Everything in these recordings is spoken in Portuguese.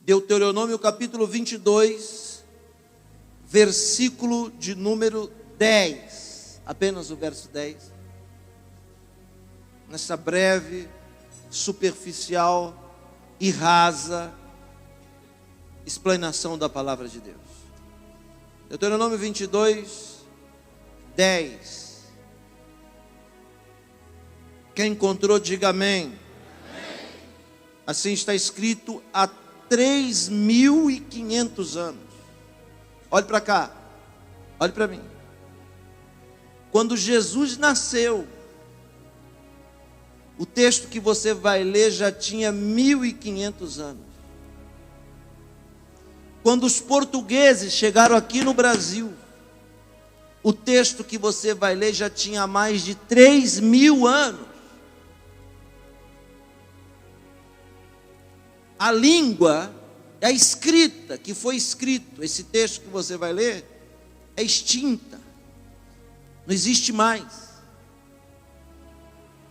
Deuteronômio capítulo 22, versículo de número 10. Apenas o verso 10. Nessa breve, superficial e rasa explanação da palavra de Deus. Deuteronômio 22, 10. Quem encontrou, diga amém. Assim está escrito há 3.500 anos. Olhe para cá, olhe para mim. Quando Jesus nasceu, o texto que você vai ler já tinha 1.500 anos. Quando os portugueses chegaram aqui no Brasil, o texto que você vai ler já tinha mais de 3.000 anos. A língua, a escrita que foi escrito, esse texto que você vai ler, é extinta. Não existe mais.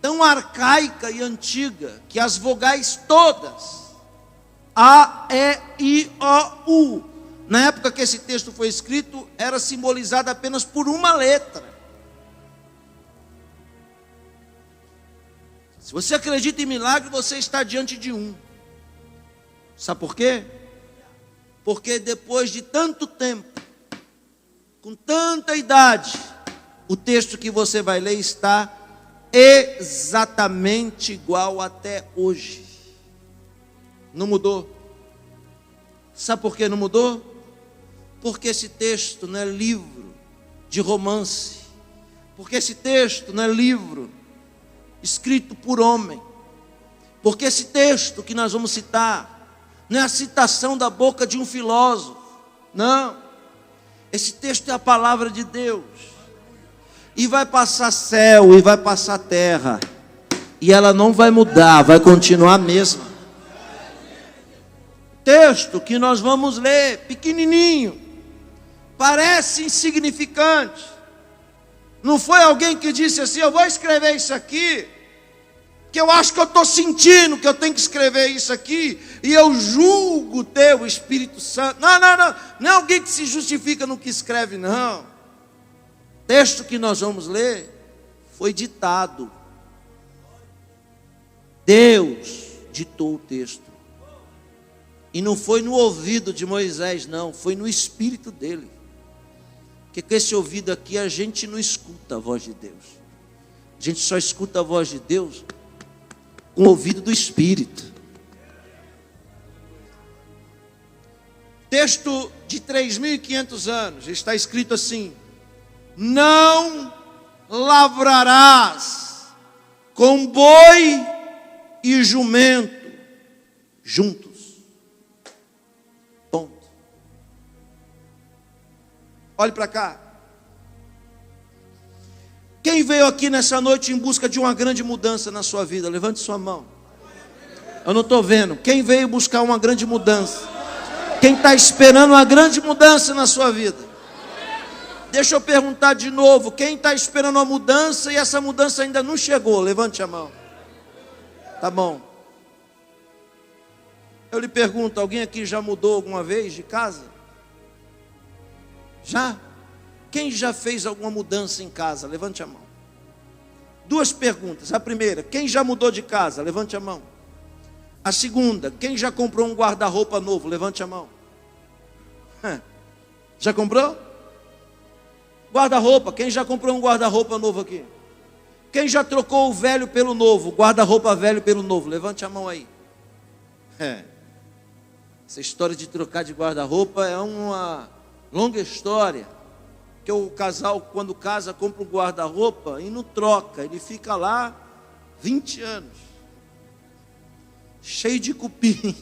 Tão arcaica e antiga que as vogais todas, A, E, I, O, U, na época que esse texto foi escrito, era simbolizada apenas por uma letra. Se você acredita em milagre, você está diante de um. Sabe por quê? Porque depois de tanto tempo, com tanta idade, o texto que você vai ler está exatamente igual até hoje. Não mudou. Sabe por que não mudou? Porque esse texto não é livro de romance. Porque esse texto não é livro escrito por homem. Porque esse texto que nós vamos citar não é a citação da boca de um filósofo. Não. Esse texto é a palavra de Deus. E vai passar céu e vai passar terra. E ela não vai mudar, vai continuar a mesma. Texto que nós vamos ler, pequenininho, parece insignificante. Não foi alguém que disse assim: eu vou escrever isso aqui, que eu acho que eu estou sentindo que eu tenho que escrever isso aqui, e eu julgo ter o Espírito Santo. Não é alguém que se justifica no que escreve, não. O texto que nós vamos ler foi ditado. Deus ditou o texto. E não foi no ouvido de Moisés, não, foi no espírito dele. Porque com esse ouvido aqui a gente não escuta a voz de Deus. A gente só escuta a voz de Deus com o ouvido do Espírito. Texto de 3.500 anos, está escrito assim: não lavrarás com boi e jumento juntos. Ponto. Olhe para cá. Quem veio aqui nessa noite em busca de uma grande mudança na sua vida? Levante sua mão. Eu não estou vendo. Quem veio buscar uma grande mudança? Quem está esperando uma grande mudança na sua vida? Deixa eu perguntar de novo. Quem está esperando uma mudança e essa mudança ainda não chegou? Levante a mão. Tá bom. Eu lhe pergunto, alguém aqui já mudou alguma vez de casa? Já? Quem já fez alguma mudança em casa? Levante a mão. Duas perguntas. A primeira, quem já mudou de casa? Levante a mão. A segunda, quem já comprou um guarda-roupa novo? Levante a mão. Já comprou? Guarda-roupa, quem já comprou um guarda-roupa novo aqui? Quem já trocou o velho pelo novo? Guarda-roupa velho pelo novo? Levante a mão aí. Essa história de trocar de guarda-roupa é uma longa história. Que o casal, quando casa, compra um guarda-roupa e não troca. Ele fica lá 20 anos. Cheio de cupim.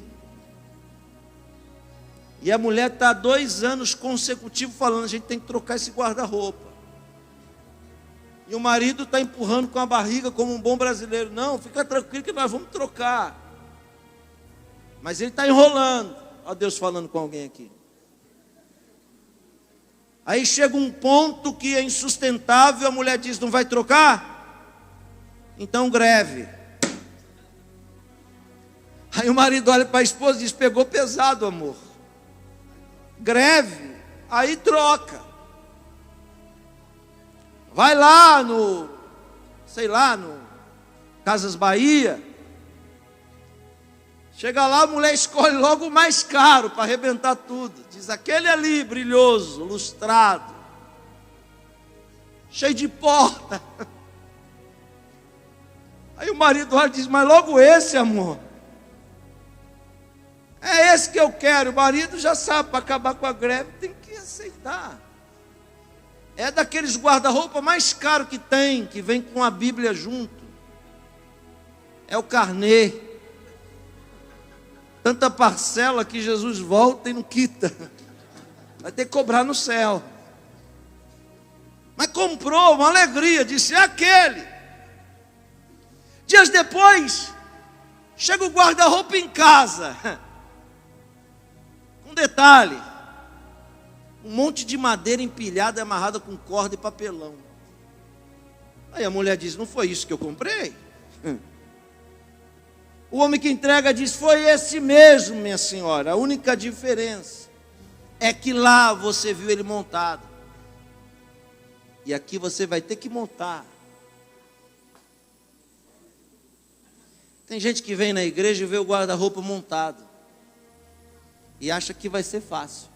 E a mulher está há 2 anos consecutivos falando: a gente tem que trocar esse guarda-roupa. E o marido está empurrando com a barriga como um bom brasileiro: não, fica tranquilo que nós vamos trocar. Mas ele está enrolando. Olha Deus falando com alguém aqui. Aí chega um ponto que é insustentável, a mulher diz: não vai trocar? Então greve. Aí o marido olha para a esposa e diz: pegou pesado, amor. Greve, aí troca. Vai lá no, sei lá, no Casas Bahia. Chega lá, a mulher escolhe logo o mais caro para arrebentar tudo. Diz: aquele ali, brilhoso, lustrado, cheio de porta. Aí o marido olha e diz: mas logo esse, amor. É esse que eu quero. O marido já sabe, para acabar com a greve tem que aceitar. É daqueles guarda-roupa mais caro que tem, que vem com a Bíblia junto. É o carnê. Tanta parcela que Jesus volta e não quita. Vai ter que cobrar no céu. Mas comprou, uma alegria, disse: é aquele. Dias depois, chega o guarda-roupa em casa. Um detalhe: um monte de madeira empilhada, amarrada com corda e papelão. Aí a mulher diz: não foi isso que eu comprei? O homem que entrega diz: foi esse mesmo, minha senhora. A única diferença é que lá você viu ele montado, e aqui você vai ter que montar. Tem gente que vem na igreja e vê o guarda-roupa montado e acha que vai ser fácil.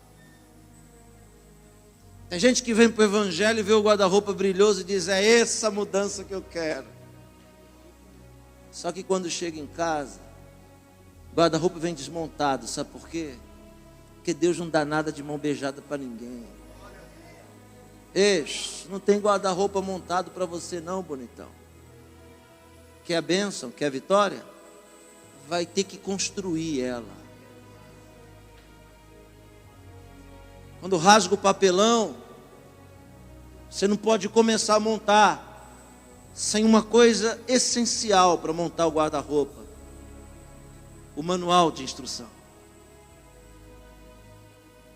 Tem gente que vem para o evangelho e vê o guarda-roupa brilhoso e diz: é essa mudança que eu quero. Só que quando chega em casa, o guarda-roupa vem desmontado. Sabe por quê? Porque Deus não dá nada de mão beijada para ninguém. Não tem guarda-roupa montado para você não, bonitão. Quer a bênção? Quer a vitória? Vai ter que construir ela. Quando rasga o papelão, você não pode começar a montar sem uma coisa essencial para montar o guarda-roupa: o manual de instrução.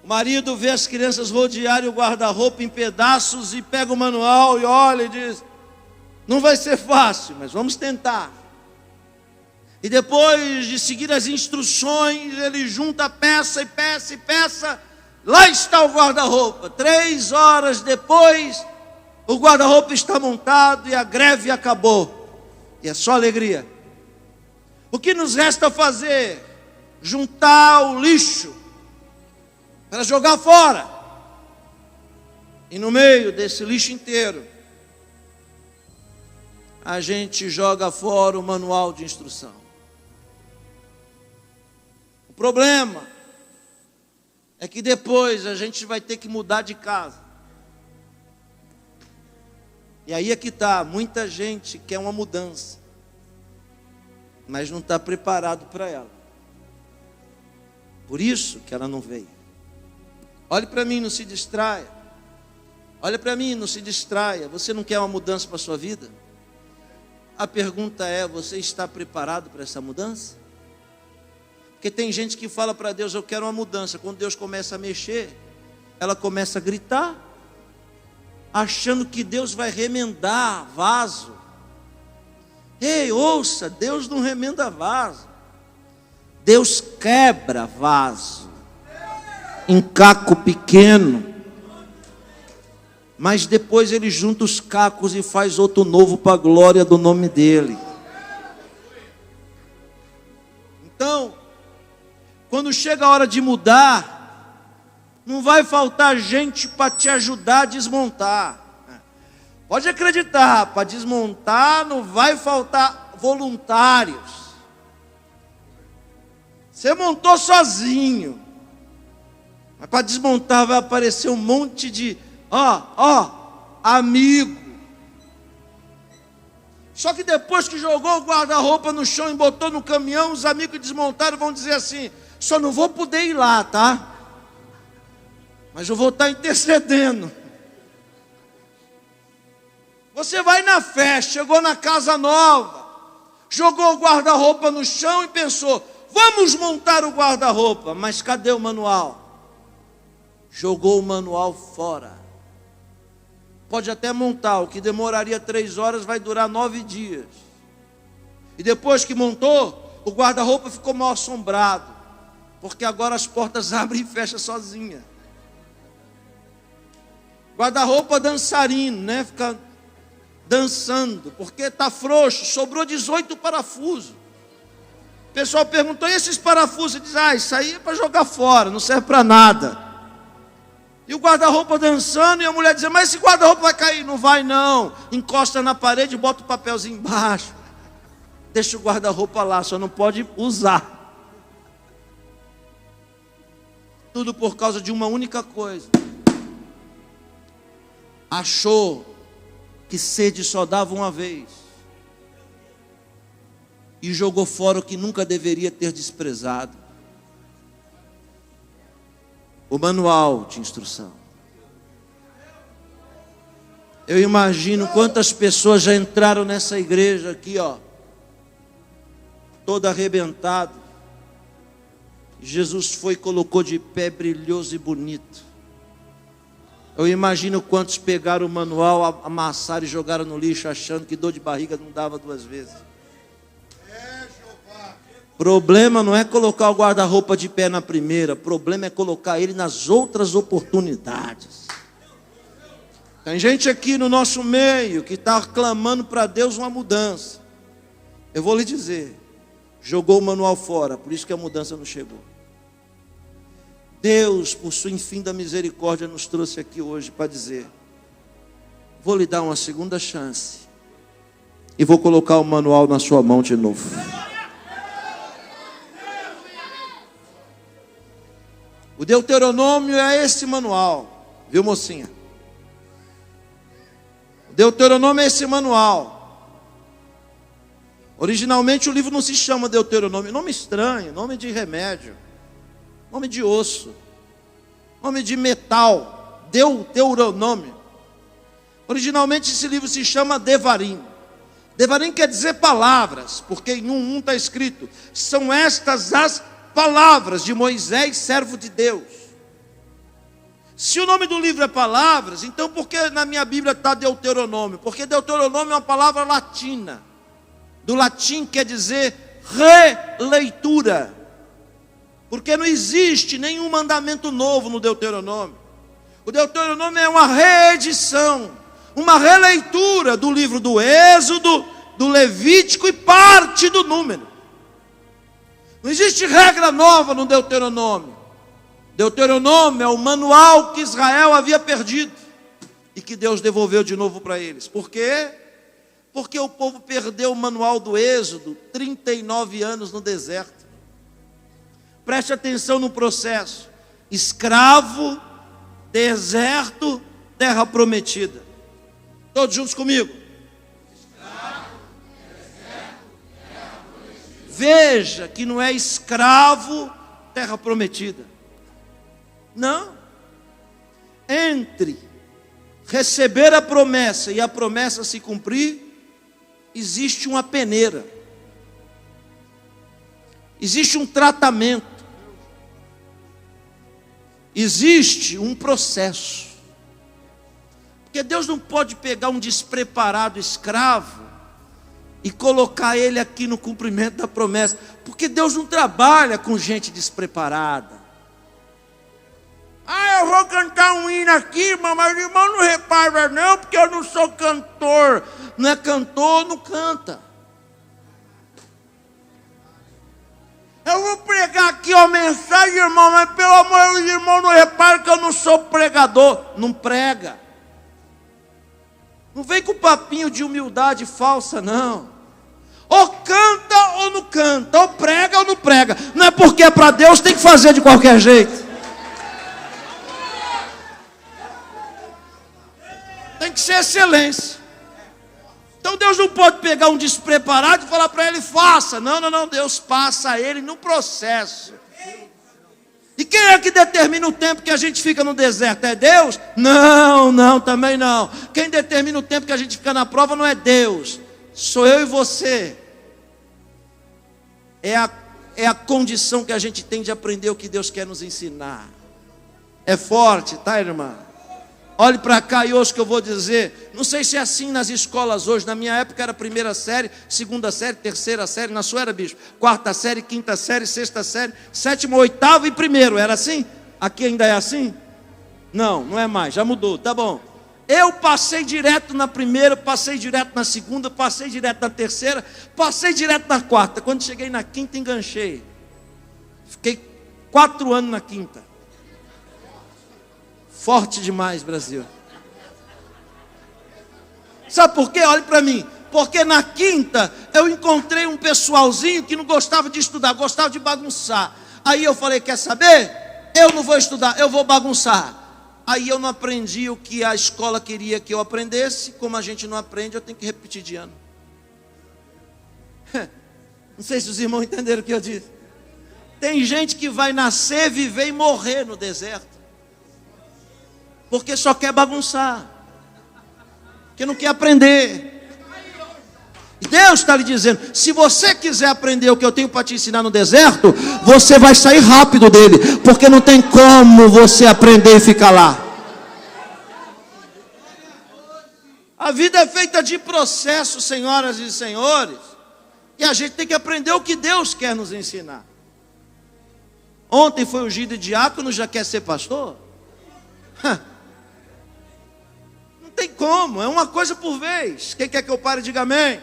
O marido vê as crianças rodearem o guarda-roupa em pedaços e pega o manual e olha e diz: não vai ser fácil, mas vamos tentar. E depois de seguir as instruções, ele junta peça e peça e peça. Lá está o guarda-roupa. 3 horas depois, o guarda-roupa está montado e a greve acabou. E é só alegria. O que nos resta fazer? Juntar o lixo para jogar fora. E no meio desse lixo inteiro, a gente joga fora o manual de instrução. O problema é que depois a gente vai ter que mudar de casa. E aí é que está: muita gente quer uma mudança, mas não está preparado para ela. Por isso que ela não veio. Olhe para mim, não se distraia. Olha para mim, não se distraia. Você não quer uma mudança para a sua vida? A pergunta é: você está preparado para essa mudança? Porque tem gente que fala para Deus: eu quero uma mudança. Quando Deus começa a mexer, ela começa a gritar, achando que Deus vai remendar vaso. Ei, ouça, Deus não remenda vaso. Deus quebra vaso em caco pequeno, mas depois Ele junta os cacos e faz outro novo para a glória do nome dEle. Então, quando chega a hora de mudar, não vai faltar gente para te ajudar a desmontar. Pode acreditar, para desmontar não vai faltar voluntários. Você montou sozinho, mas para desmontar vai aparecer um monte de amigo. Só que depois que jogou o guarda-roupa no chão e botou no caminhão, os amigos que desmontaram vão dizer assim: só não vou poder ir lá, tá? Mas eu vou estar intercedendo. Você vai na festa, chegou na casa nova, jogou o guarda-roupa no chão e pensou: vamos montar o guarda-roupa. Mas cadê o manual? Jogou o manual fora. Pode até montar, o que demoraria 3 horas vai durar 9 dias. E depois que montou, O guarda-roupa ficou mal assombrado, porque agora as portas abrem e fecham sozinha. Guarda-roupa dançarino, né? Fica dançando, porque está frouxo, sobrou 18 parafusos. O pessoal perguntou, e esses parafusos? Ele diz, isso aí é para jogar fora, não serve para nada. E o guarda-roupa dançando, e a mulher dizendo, mas esse guarda-roupa vai cair. Não vai não, encosta na parede, bota o papelzinho embaixo. Deixa o guarda-roupa lá, só não pode usar. Tudo por causa de uma única coisa. Achou que sede só dava uma vez. E jogou fora o que nunca deveria ter desprezado. O manual de instrução. Eu imagino quantas pessoas já entraram nessa igreja aqui, ó, todo arrebentado. Jesus foi e colocou de pé, brilhoso e bonito. Eu imagino quantos pegaram o manual, amassaram e jogaram no lixo, achando que dor de barriga não dava duas vezes. Problema não é colocar o guarda-roupa de pé na primeira, problema é colocar ele nas outras oportunidades. Tem gente aqui no nosso meio que está clamando para Deus uma mudança. Eu vou lhe dizer, jogou o manual fora, por isso que a mudança não chegou. Deus, por sua infinita misericórdia, nos trouxe aqui hoje para dizer, vou lhe dar uma segunda chance e vou colocar o manual na sua mão de novo. O Deuteronômio é esse manual, viu, mocinha? O Deuteronômio é esse manual. Originalmente o livro não se chama Deuteronômio, nome estranho, nome de remédio, nome de osso, nome de metal, Deuteronômio. Originalmente esse livro se chama Devarim. Devarim quer dizer palavras, porque em 1:1 está escrito, são estas as palavras de Moisés, servo de Deus. Se o nome do livro é palavras, então por que na minha Bíblia está Deuteronômio? Porque Deuteronômio é uma palavra latina. Do latim quer dizer releitura. Porque não existe nenhum mandamento novo no Deuteronômio. O Deuteronômio é uma reedição, uma releitura do livro do Êxodo, do Levítico e parte do Número. Não existe regra nova no Deuteronômio. Deuteronômio é o manual que Israel havia perdido e que Deus devolveu de novo para eles. Por quê? Porque o povo perdeu o manual do Êxodo 39 anos no deserto. Preste atenção no processo. Escravo, deserto, terra prometida. Todos juntos comigo. Veja que não é escravo, terra prometida. Não. Entre receber a promessa e a promessa se cumprir, existe uma peneira. Existe um tratamento. Existe um processo. Porque Deus não pode pegar um despreparado escravo e colocar ele aqui no cumprimento da promessa, porque Deus não trabalha com gente despreparada. Eu vou cantar um hino aqui, mas o irmão não repara não, porque eu não sou cantor. Não é cantor, não canta. Eu vou pregar aqui uma mensagem, irmão, mas pelo amor de irmão, não repara que eu não sou pregador. Não prega. Não vem com papinho de humildade falsa, não. Ou canta ou não canta, ou prega ou não prega. Não é porque é para Deus, tem que fazer de qualquer jeito. Tem que ser excelência. Então Deus não pode pegar um despreparado e falar para ele, faça. Não, Deus passa ele no processo. E quem é que determina o tempo que a gente fica no deserto? É Deus? Não, também não. Quem determina o tempo que a gente fica na prova não é Deus. Sou eu e você. É a condição que a gente tem de aprender o que Deus quer nos ensinar. É forte, tá, irmã? olhe para cá e ouça o que eu vou dizer. Não sei se é assim nas escolas hoje. Na minha época era primeira série, segunda série, terceira série. Na sua era, bispo? Quarta série, quinta série, sexta série, sétima, oitava e primeiro. Era assim? Aqui ainda é assim? Não, não é mais, já mudou, tá bom. Eu passei direto na primeira, passei direto na segunda, passei direto na terceira, passei direto na quarta. Quando cheguei na quinta, enganchei. Fiquei 4 anos na quinta. Forte demais, Brasil. Sabe por quê? Olhe para mim. Porque na quinta eu encontrei um pessoalzinho que não gostava de estudar, gostava de bagunçar. Aí eu falei, quer saber? Eu não vou estudar, eu vou bagunçar. Aí eu não aprendi o que a escola queria que eu aprendesse. Como a gente não aprende, eu tenho que repetir de ano. Não sei se os irmãos entenderam o que eu disse. Tem gente que vai nascer, viver e morrer no deserto. Porque só quer bagunçar. Porque não quer aprender. E Deus está lhe dizendo, se você quiser aprender o que eu tenho para te ensinar no deserto, você vai sair rápido dele, porque não tem como você aprender e ficar lá. A vida é feita de processos, senhoras e senhores, e a gente tem que aprender o que Deus quer nos ensinar. Ontem foi ungido de diácono, já quer ser pastor? Não tem como, é uma coisa por vez. Quem quer que eu pare, diga amém.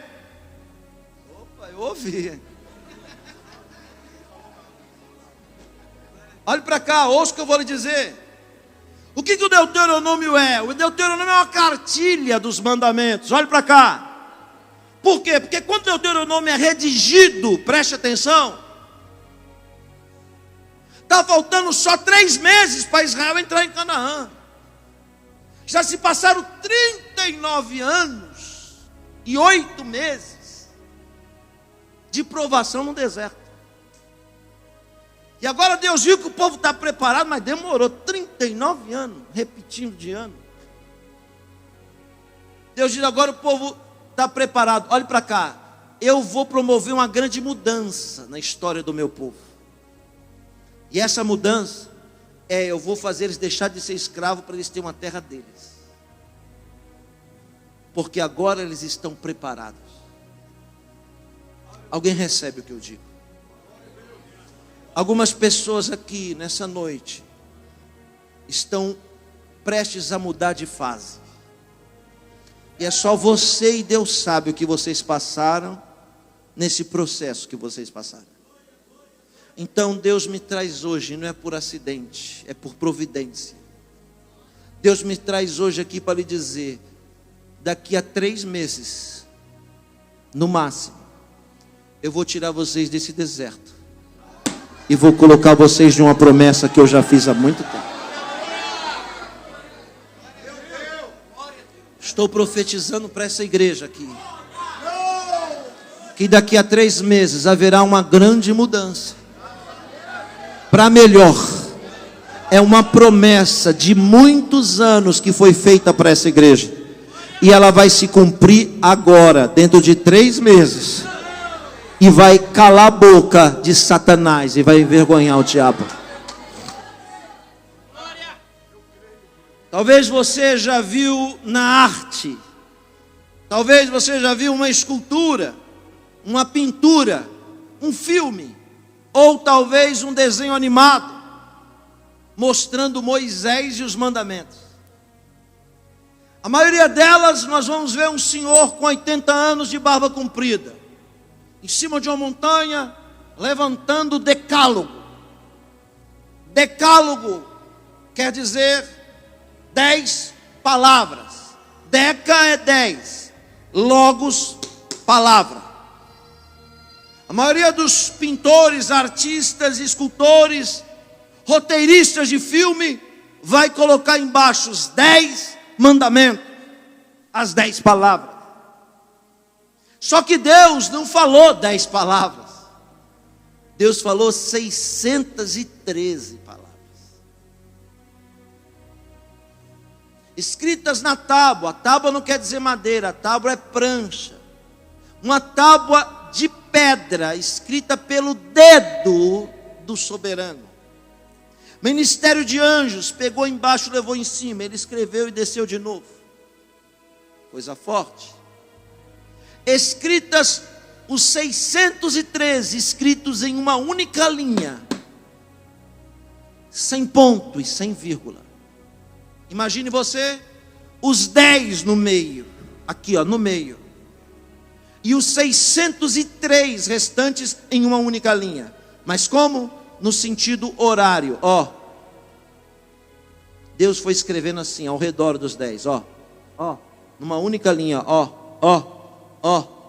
Eu ouvi. Olhe para cá, ouça o que eu vou lhe dizer. O que o Deuteronômio é? O Deuteronômio é uma cartilha dos mandamentos. Olhe para cá. Por quê? Porque quando o Deuteronômio é redigido, preste atenção, está faltando só 3 meses para Israel entrar em Canaã. Já se passaram 39 anos e 8 meses de provação no deserto. E agora Deus viu que o povo está preparado, mas demorou 39 anos, repetindo de ano. Deus diz, agora o povo está preparado. Olhe para cá, eu vou promover uma grande mudança na história do meu povo. E essa mudança eu vou fazer eles deixar de ser escravos para eles terem uma terra deles. Porque agora eles estão preparados. Alguém recebe o que eu digo? Algumas pessoas aqui nessa noite estão prestes a mudar de fase. E é só você e Deus sabe o que vocês passaram nesse processo que vocês passaram. Então Deus me traz hoje, não é por acidente, é por providência. Deus me traz hoje aqui para lhe dizer, daqui a 3 meses, no máximo, eu vou tirar vocês desse deserto e vou colocar vocês de uma promessa que eu já fiz há muito tempo. Estou profetizando para essa igreja aqui, que daqui a 3 meses haverá uma grande mudança para melhor. É uma promessa de muitos anos que foi feita para essa igreja, e ela vai se cumprir agora, dentro de 3 meses, e vai calar a boca de Satanás e vai envergonhar o diabo. Talvez você já viu na arte, talvez você já viu uma escultura, uma pintura, um filme, ou talvez um desenho animado, mostrando Moisés e os mandamentos. A maioria delas nós vamos ver um senhor com 80 anos de barba comprida, em cima de uma montanha, levantando o decálogo. Decálogo quer dizer 10 palavras. Deca é 10, logos, palavra. A maioria dos pintores, artistas, escultores, roteiristas de filme, vai colocar embaixo os 10 mandamentos, as 10 palavras. Só que Deus não falou 10 palavras. Deus falou 613 palavras. Escritas na tábua. A tábua não quer dizer madeira, a tábua é prancha. Uma tábua de pedra, escrita pelo dedo do soberano. Ministério de anjos, pegou embaixo, levou em cima. Ele escreveu e desceu de novo. Coisa forte. Escritas os 613, escritos em uma única linha, sem ponto e sem vírgula. Imagine você, os 10 no meio, aqui ó, no meio, e os 603 restantes em uma única linha. Mas como? No sentido horário, ó. Deus foi escrevendo assim, ao redor dos 10, ó, numa única linha, ó,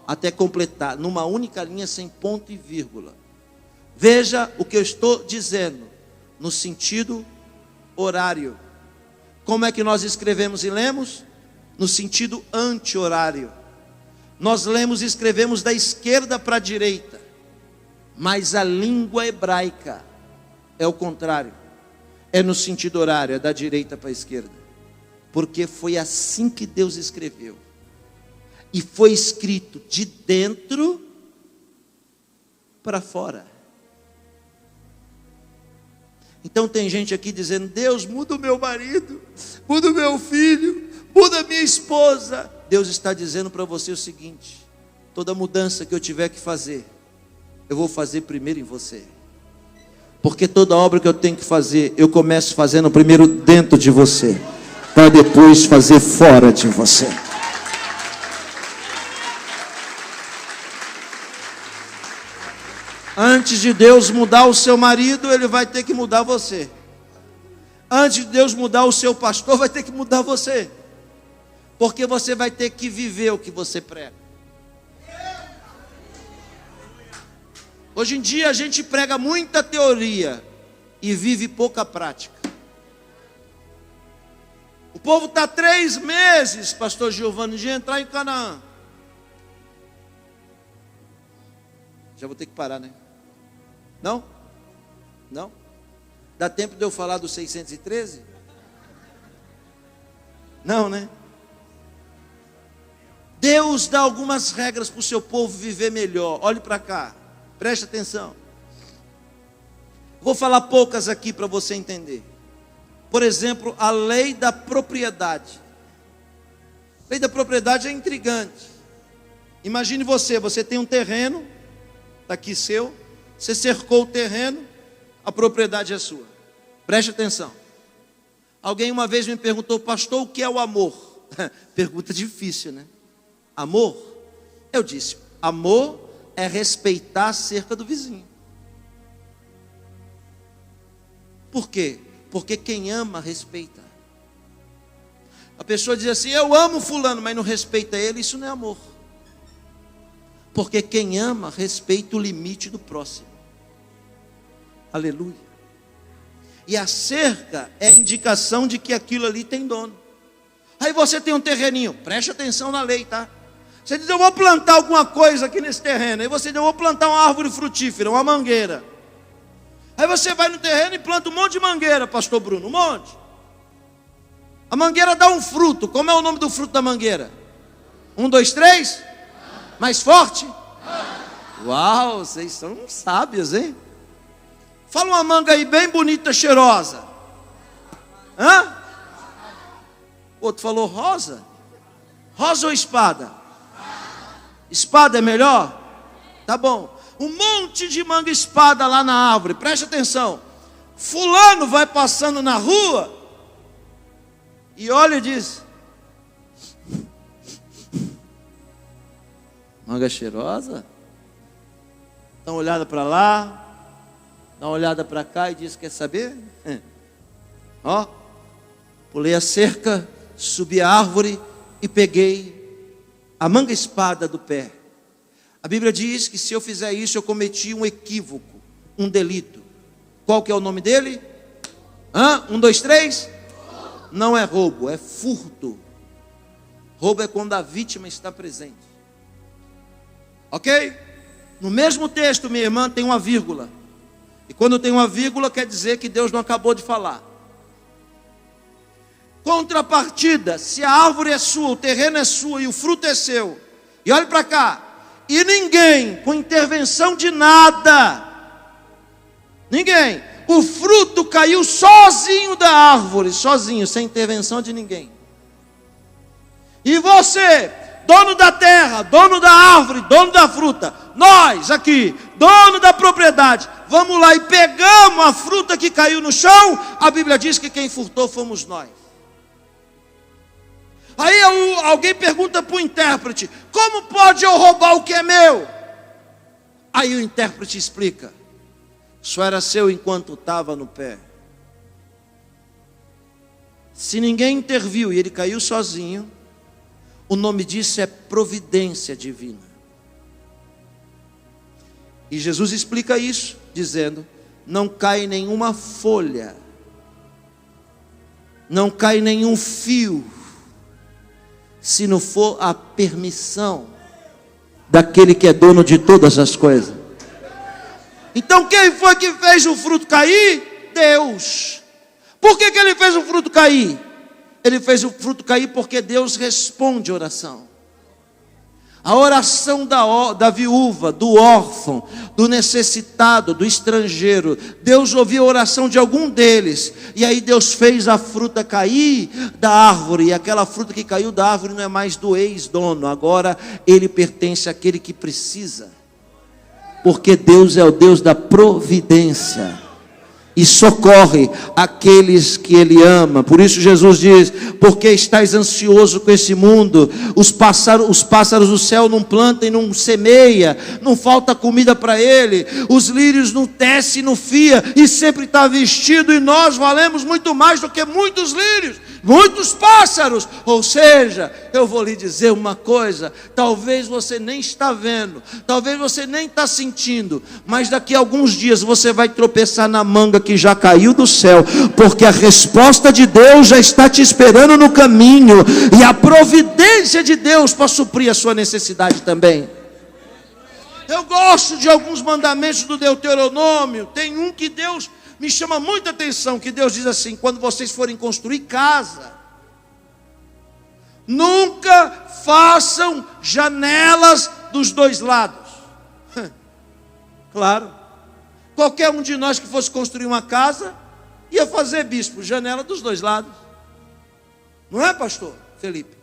até completar, numa única linha, sem ponto e vírgula. Veja o que eu estou dizendo, no sentido horário. Como é que nós escrevemos e lemos? No sentido anti-horário. Nós lemos e escrevemos da esquerda para a direita, mas a língua hebraica é o contrário, é no sentido horário, é da direita para a esquerda, porque foi assim que Deus escreveu, e foi escrito de dentro para fora. Então tem gente aqui dizendo: Deus, muda o meu marido, muda o meu filho, muda a minha esposa. Deus está dizendo para você o seguinte: toda mudança que eu tiver que fazer, eu vou fazer primeiro em você. Porque toda obra que eu tenho que fazer, eu começo fazendo primeiro dentro de você, para depois fazer fora de você. Antes de Deus mudar o seu marido, Ele vai ter que mudar você. Antes de Deus mudar o seu pastor, vai ter que mudar você. Porque você vai ter que viver o que você prega. Hoje em dia a gente prega muita teoria e vive pouca prática. O povo está 3 meses, pastor Giovanni, de entrar em Canaã. Já vou ter que parar, né? Não? Não? Dá tempo de eu falar dos 613? Não, né? Deus dá algumas regras para o seu povo viver melhor. Olhe para cá, preste atenção. Vou falar poucas aqui para você entender. Por exemplo, a lei da propriedade. A lei da propriedade é intrigante. Imagine você tem um terreno, está aqui seu, você cercou o terreno, a propriedade é sua. Preste atenção. Alguém uma vez me perguntou: pastor, o que é o amor? Pergunta difícil, né? Amor? Eu disse: amor é respeitar a cerca do vizinho. Por quê? Porque quem ama, respeita. A pessoa diz assim: eu amo fulano, mas não respeita ele, isso não é amor. Porque quem ama, respeita o limite do próximo. Aleluia. E a cerca é indicação de que aquilo ali tem dono. Aí você tem um terreninho, preste atenção na lei, tá? Você diz: eu vou plantar alguma coisa aqui nesse terreno. Aí você diz: eu vou plantar uma árvore frutífera, uma mangueira. Aí você vai no terreno e planta um monte de mangueira, pastor Bruno, um monte. A mangueira dá um fruto. Como é o nome do fruto da mangueira? 1, 2, 3? Mais forte? Uau, vocês são sábios, hein? Fala uma manga aí bem bonita, cheirosa. Hã? O outro falou rosa. Rosa ou espada? Espada é melhor? Tá bom. Um monte de manga espada lá na árvore. Preste atenção. Fulano vai passando na rua e olha e diz: manga cheirosa? Dá uma olhada para lá, dá uma olhada para cá e diz: quer saber? Ó, pulei a cerca, subi a árvore e peguei a manga espada do pé. A Bíblia diz que se eu fizer isso, eu cometi um equívoco, um delito. Qual que é o nome dele? 1, 2, 3? Não é roubo, é furto. Roubo é quando a vítima está presente. Ok? No mesmo texto, minha irmã, tem uma vírgula. E quando tem uma vírgula, quer dizer que Deus não acabou de falar. Contrapartida: se a árvore é sua, o terreno é seu e o fruto é seu. E olhe para cá. E ninguém, com intervenção de nada, ninguém o fruto caiu sozinho da árvore, sozinho, sem intervenção de ninguém. E você, dono da terra, dono da árvore, dono da fruta, nós aqui, dono da propriedade, vamos lá e pegamos a fruta que caiu no chão. A Bíblia diz que quem furtou fomos nós. Aí alguém pergunta para o intérprete: como pode eu roubar o que é meu? Aí o intérprete explica: só era seu enquanto estava no pé. Se ninguém interviu e ele caiu sozinho, o nome disso é providência divina. E Jesus explica isso, dizendo: não cai nenhuma folha, não cai nenhum fio, se não for a permissão daquele que é dono de todas as coisas. Então quem foi que fez o fruto cair? Deus. Por que ele fez o fruto cair? Ele fez o fruto cair porque Deus responde oração. A oração da viúva, do órfão, do necessitado, do estrangeiro, Deus ouviu a oração de algum deles, e aí Deus fez a fruta cair da árvore, e aquela fruta que caiu da árvore não é mais do ex-dono, agora ele pertence àquele que precisa, porque Deus é o Deus da providência, e socorre aqueles que Ele ama. Por isso Jesus diz: porque estáis ansioso com esse mundo? Os pássaros do céu não plantam e não semeia, não falta comida para ele. Os lírios não tecem e não fia, e sempre está vestido, e nós valemos muito mais do que muitos lírios, muitos pássaros. Ou seja, eu vou lhe dizer uma coisa: talvez você nem está vendo, talvez você nem está sentindo, mas daqui a alguns dias você vai tropeçar na manga que já caiu do céu, porque a resposta de Deus já está te esperando no caminho, e a providência de Deus para suprir a sua necessidade também. Eu gosto de alguns mandamentos do Deuteronômio. Tem um que Deus me chama muita atenção, que Deus diz assim: quando vocês forem construir casa, nunca façam janelas dos dois lados. Claro, qualquer um de nós que fosse construir uma casa ia fazer, bispo, janela dos dois lados. Não é, pastor Felipe?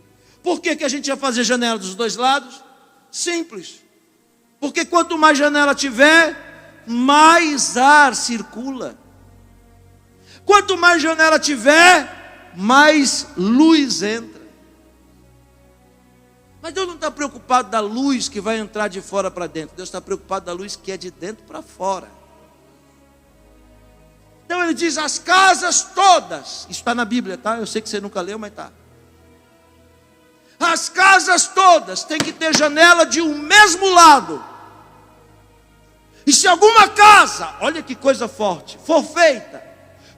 Por que a gente ia fazer janela dos dois lados? Simples. Porque quanto mais janela tiver, mais ar circula. Quanto mais janela tiver, mais luz entra. Mas Deus não está preocupado da luz que vai entrar de fora para dentro. Deus está preocupado da luz que é de dentro para fora. Então ele diz: as casas todas, isso está na Bíblia, tá? Eu sei que você nunca leu, mas está. As casas todas têm que ter janela de um mesmo lado. E se alguma casa, olha que coisa forte, for feita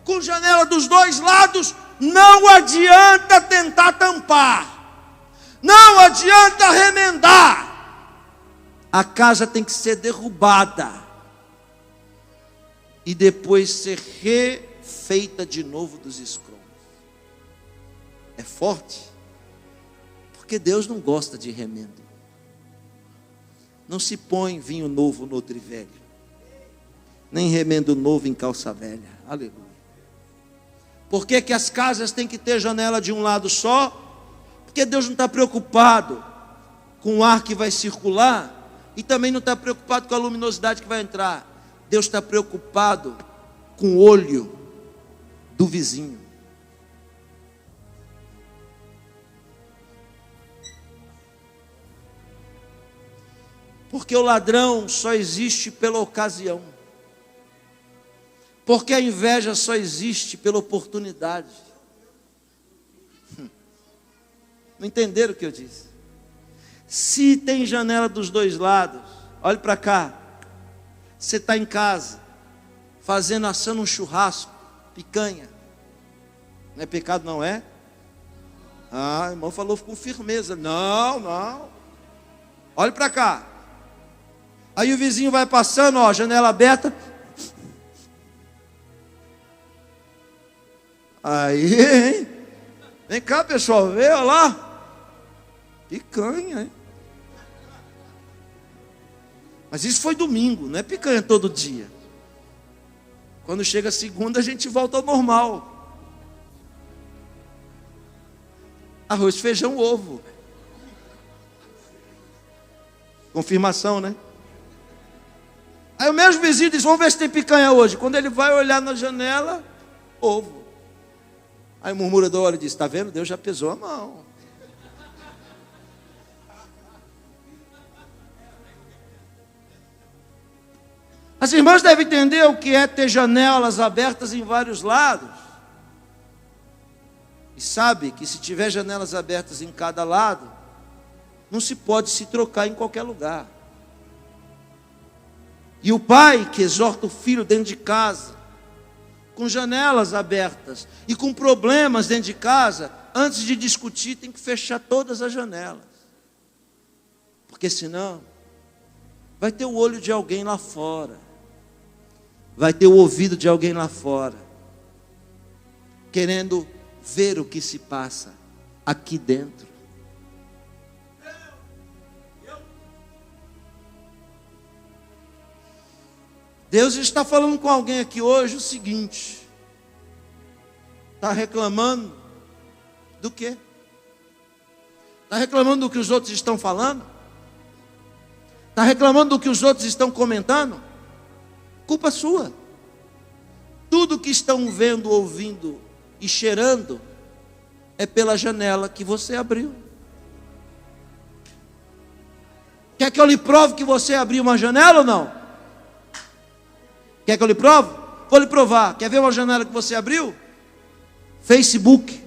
com janela dos dois lados, não adianta tentar tampar, não adianta remendar. A casa tem que ser derrubada e depois ser refeita de novo dos escombros. É forte, porque Deus não gosta de remendo. Não se põe vinho novo no odre velho, nem remendo novo em calça velha. Aleluia. Por que as casas têm que ter janela de um lado só? Porque Deus não está preocupado com o ar que vai circular, e também não está preocupado com a luminosidade que vai entrar. Deus está preocupado com o olho do vizinho. Porque o ladrão só existe pela ocasião. Porque a inveja só existe pela oportunidade. Não entenderam o que eu disse? Se tem janela dos dois lados, olhe para cá. Você está em casa, assando um churrasco, picanha. Não é pecado, não é? Ah, o irmão falou com firmeza. Não. Olhe para cá. Aí o vizinho vai passando, ó, janela aberta. Aí, hein? Vem cá, pessoal, vê, olha lá. Picanha, hein? Mas isso foi domingo, não é picanha todo dia. Quando chega a segunda, a gente volta ao normal. Arroz, feijão, ovo. Confirmação, né? Aí o mesmo vizinho diz, vamos ver se tem picanha hoje. Quando ele vai olhar na janela, ovo. Aí o murmurador olha e diz, está vendo? Deus já pesou a mão. As irmãs devem entender o que é ter janelas abertas em vários lados. E sabe que se tiver janelas abertas em cada lado, não se pode se trocar em qualquer lugar. E o pai que exorta o filho dentro de casa, com janelas abertas e com problemas dentro de casa, antes de discutir, tem que fechar todas as janelas. Porque senão, vai ter o olho de alguém lá fora. Vai ter o ouvido de alguém lá fora, querendo ver o que se passa aqui dentro. Deus está falando com alguém aqui hoje o seguinte: está reclamando do quê? Está reclamando do que os outros estão falando? Está reclamando do que os outros estão comentando? Culpa sua. Tudo que estão vendo, ouvindo e cheirando é pela janela que você abriu. Quer que eu lhe prove que você abriu uma janela ou não? Quer que eu lhe prove? Vou lhe provar. Quer ver uma janela que você abriu? Facebook.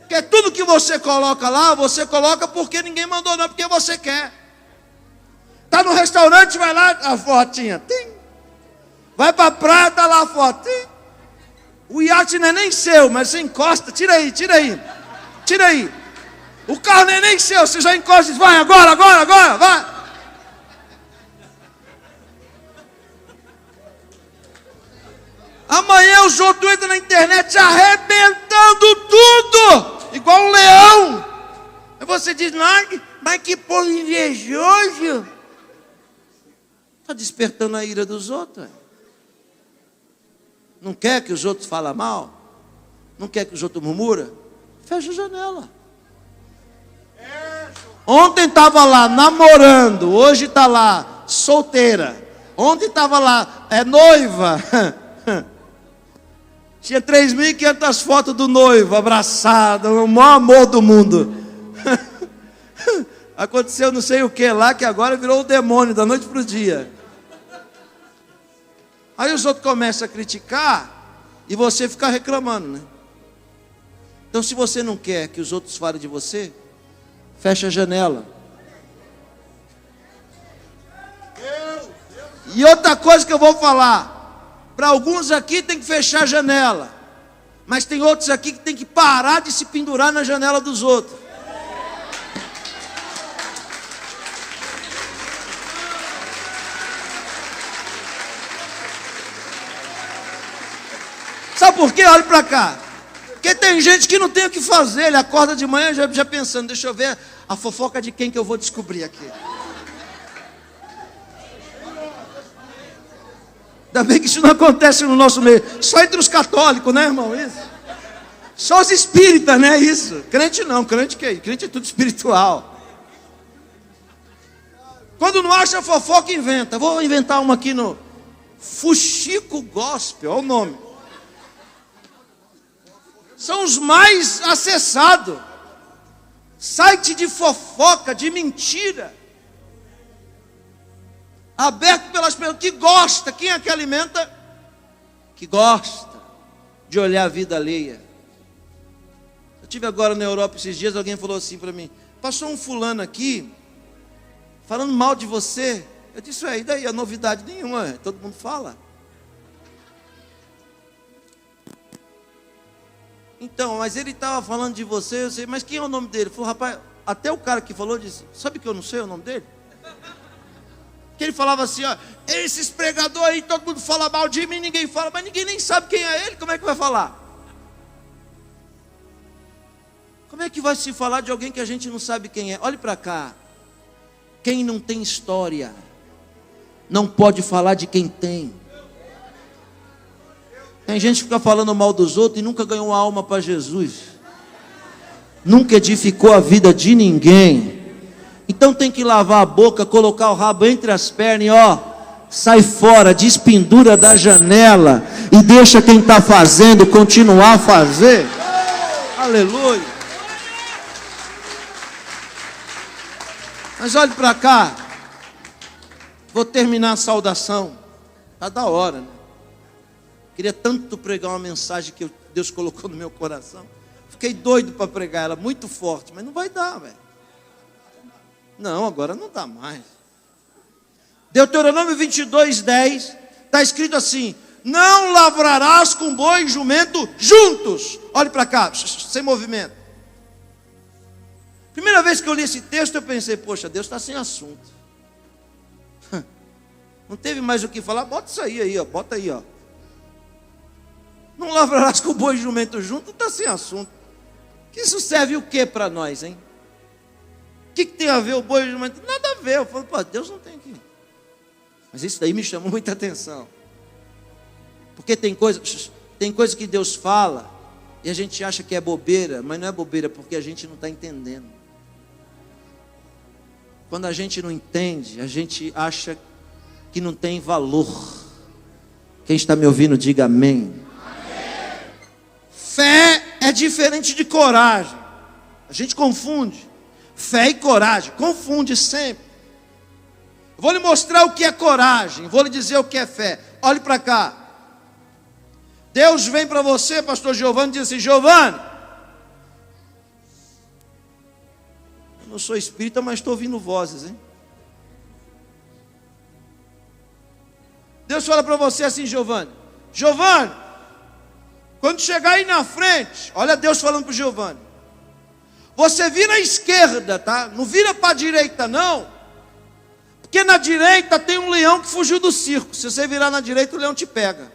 Porque tudo que você coloca lá, você coloca porque ninguém mandou, não porque você quer. Está no restaurante, vai lá, a fotinha. Tim. Vai para a praia, está lá a foto. Tim. O iate não é nem seu, mas você encosta. Tira aí, tira aí. Tira aí. O carro não é nem seu, você já encosta e diz, vai, agora, vai. Amanhã os outros entram na internet arrebentando tudo, igual um leão. Aí você diz, mas que povo invejoso. Está despertando a ira dos outros. Não quer que os outros falem mal? Não quer que os outros murmuram? Fecha a janela. Ontem estava lá namorando, hoje está lá solteira. Ontem estava lá, noiva. Tinha 3.500 fotos do noivo, abraçado, o maior amor do mundo. Aconteceu não sei o que lá, que agora virou o demônio da noite para o dia. Aí os outros começam a criticar e você fica reclamando, né? Então se você não quer que os outros falem de você, fecha a janela. E outra coisa que eu vou falar, para alguns aqui tem que fechar a janela, mas tem outros aqui que tem que parar de se pendurar na janela dos outros. Sabe por quê? Olha para cá. Porque tem gente que não tem o que fazer. Ele acorda de manhã já pensando, deixa eu ver a fofoca de quem que eu vou descobrir aqui. Ainda bem que isso não acontece no nosso meio. Só entre os católicos, né, irmão? Isso. Só os espíritas, né? Isso. Crente não. Crente que é? Crente é tudo espiritual. Quando não acha fofoca, inventa. Vou inventar uma aqui no Fuxico Gospel. Olha o nome. São os mais acessados. Site de fofoca, de mentira. Aberto pelas pessoas que gostam. Quem é que alimenta? Que gosta de olhar a vida alheia. Eu estive agora na Europa esses dias, alguém falou assim para mim, passou um fulano aqui, falando mal de você. Eu disse, e daí? A novidade nenhuma, todo mundo fala. Então, mas ele estava falando de você, eu sei, mas quem é o nome dele? Ele falou, rapaz, até o cara que falou disse, sabe que eu não sei o nome dele? Que ele falava assim, esses pregadores aí, todo mundo fala mal de mim, ninguém fala, mas ninguém nem sabe quem é ele, como é que vai falar? Como é que vai se falar de alguém que a gente não sabe quem é? Olhe para cá, quem não tem história, não pode falar de quem tem. Tem gente que fica falando mal dos outros e nunca ganhou uma alma para Jesus. Nunca edificou a vida de ninguém. Então tem que lavar a boca, colocar o rabo entre as pernas e sai fora, despendura da janela e deixa quem está fazendo continuar a fazer. Aleluia. Mas olhe para cá. Vou terminar a saudação. Está da hora, né? Queria tanto pregar uma mensagem que Deus colocou no meu coração. Fiquei doido para pregar ela, muito forte, mas não vai dar, velho. Não, agora não dá mais. Deuteronômio 22:10, está escrito assim: não lavrarás com boi e jumento juntos. Olhe para cá, sem movimento. Primeira vez que eu li esse texto, eu pensei, poxa, Deus está sem assunto. Não teve mais o que falar, bota isso aí, bota aí, Não lavrarás com boi e jumento junto, está sem assunto. Que isso serve o que para nós, hein? O que tem a ver o boi e o jumento? Nada a ver. Eu falo, pô, Deus não tem aqui. Mas isso daí me chamou muita atenção. Porque tem coisa que Deus fala e a gente acha que é bobeira, mas não é bobeira, porque a gente não está entendendo. Quando a gente não entende, a gente acha que não tem valor. Quem está me ouvindo, diga amém. Amém. Fé é diferente de coragem. A gente confunde. Fé e coragem, confunde sempre. Eu vou lhe mostrar o que é coragem, vou lhe dizer o que é fé. Olhe para cá. Deus vem para você, pastor Giovanni, e diz assim: Giovanni, eu não sou espírita, mas estou ouvindo vozes, hein? Deus fala para você assim: Giovanni, quando chegar aí na frente, olha Deus falando para o Giovanni, você vira à esquerda, tá? Não vira para a direita não, porque na direita tem um leão que fugiu do circo. Se você virar na direita, o leão te pega.